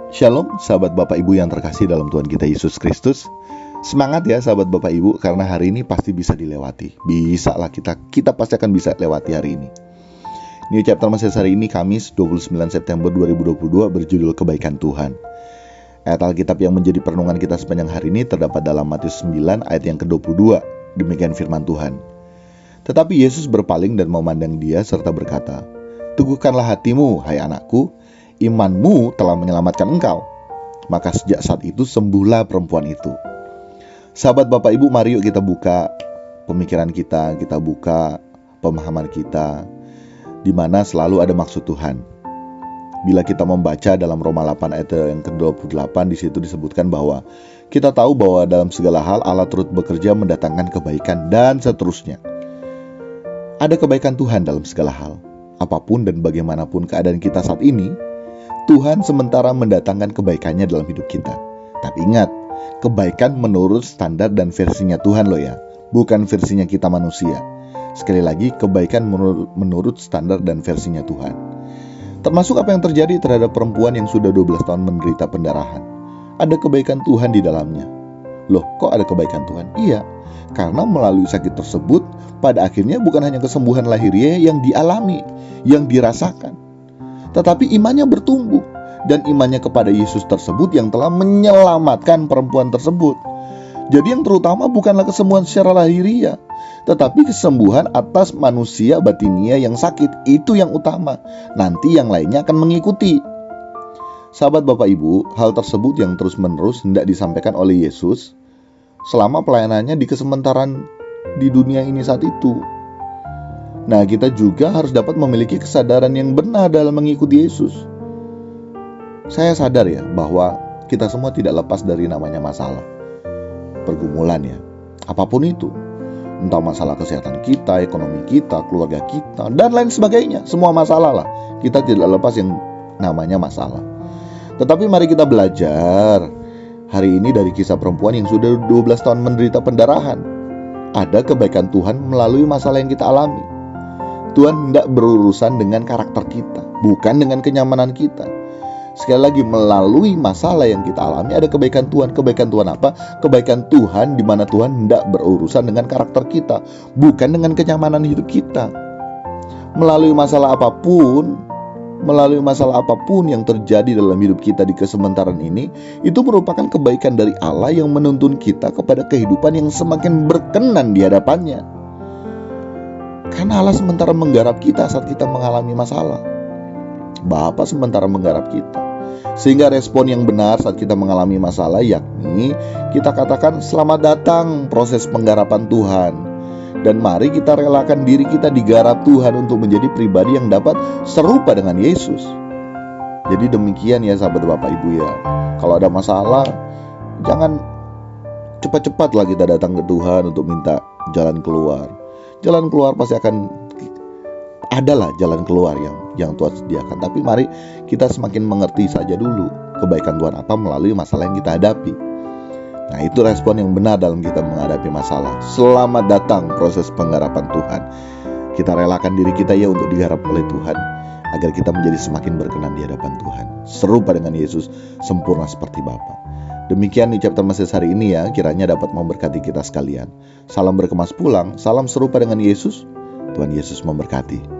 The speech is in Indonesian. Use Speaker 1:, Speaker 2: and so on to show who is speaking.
Speaker 1: Shalom sahabat Bapak Ibu yang terkasih dalam Tuhan kita Yesus Kristus. Semangat ya sahabat Bapak Ibu, karena hari ini pasti bisa dilewati. Bisa lah, kita pasti akan bisa lewati hari ini. New Chapter Message hari ini Kamis 29 September 2022 berjudul Kebaikan Tuhan. Ayat Alkitab yang menjadi perenungan kita sepanjang hari ini terdapat dalam Matius 9 ayat yang ke-22. Demikian firman Tuhan. Tetapi Yesus berpaling dan memandang dia serta berkata, "Teguhkanlah hatimu, hai anakku, imanmu telah menyelamatkan engkau." Maka sejak saat itu sembuhlah perempuan itu. Sahabat Bapak Ibu, mari yuk kita buka pemikiran kita buka pemahaman kita, di mana selalu ada maksud Tuhan. Bila kita membaca dalam Roma 8 ayat yang ke-28, di situ disebutkan bahwa kita tahu bahwa dalam segala hal Allah turut bekerja mendatangkan kebaikan dan seterusnya. Ada kebaikan Tuhan dalam segala hal. Apapun dan bagaimanapun keadaan kita saat ini, Tuhan sementara mendatangkan kebaikannya dalam hidup kita. Tapi ingat, kebaikan menurut standar dan versinya Tuhan loh ya, bukan versinya kita manusia. Sekali lagi, kebaikan menurut standar dan versinya Tuhan. Termasuk apa yang terjadi terhadap perempuan yang sudah 12 tahun menderita pendarahan. Ada kebaikan Tuhan di dalamnya. Loh, kok ada kebaikan Tuhan? Iya, karena melalui sakit tersebut, pada akhirnya bukan hanya kesembuhan lahiriah yang dialami, yang dirasakan, tetapi imannya bertumbuh, dan imannya kepada Yesus tersebut yang telah menyelamatkan perempuan tersebut. Jadi yang terutama bukanlah kesembuhan secara lahiriah, tetapi kesembuhan atas manusia batinia yang sakit. Itu yang utama. Nanti yang lainnya akan mengikuti. Sahabat Bapak Ibu, hal tersebut yang terus-menerus hendak disampaikan oleh Yesus selama pelayanannya di kesementaraan di dunia ini saat itu. Nah, kita juga harus dapat memiliki kesadaran yang benar dalam mengikuti Yesus. Saya sadar ya, bahwa kita semua tidak lepas dari namanya masalah, pergumulan ya, apapun itu. Entah masalah kesehatan kita, ekonomi kita, keluarga kita, dan lain sebagainya. Semua masalah lah, kita tidak lepas yang namanya masalah. Tetapi mari kita belajar hari ini dari kisah perempuan yang sudah 12 tahun menderita pendarahan. Ada kebaikan Tuhan melalui masalah yang kita alami. Tuhan tidak berurusan dengan karakter kita, bukan dengan kenyamanan kita. Sekali lagi, melalui masalah yang kita alami ada kebaikan Tuhan. Kebaikan Tuhan apa? Kebaikan Tuhan di mana Tuhan tidak berurusan dengan karakter kita, bukan dengan kenyamanan hidup kita. Melalui masalah apapun yang terjadi dalam hidup kita di kesementaraan ini, itu merupakan kebaikan dari Allah yang menuntun kita kepada kehidupan yang semakin berkenan di hadapannya. Karena Allah sementara menggarap kita saat kita mengalami masalah. Bapa sementara menggarap kita, sehingga respon yang benar saat kita mengalami masalah, yakni kita katakan, "Selamat datang proses penggarapan Tuhan." Dan mari kita relakan diri kita digarap Tuhan untuk menjadi pribadi yang dapat serupa dengan Yesus. Jadi demikian ya sahabat Bapak Ibu ya. Kalau ada masalah, jangan cepat-cepatlah kita datang ke Tuhan untuk minta jalan keluar. Jalan keluar pasti akan adalah jalan keluar yang Tuhan sediakan. Tapi mari kita semakin mengerti saja dulu kebaikan Tuhan apa melalui masalah yang kita hadapi. Nah, itu respon yang benar dalam kita menghadapi masalah. Selamat datang proses penggarapan Tuhan. Kita relakan diri kita ya untuk digarap oleh Tuhan, agar kita menjadi semakin berkenan di hadapan Tuhan, serupa dengan Yesus, sempurna seperti Bapa. Demikian di chapter Message hari ini ya, kiranya dapat memberkati kita sekalian. Salam berkemas pulang, salam serupa dengan Yesus. Tuhan Yesus memberkati.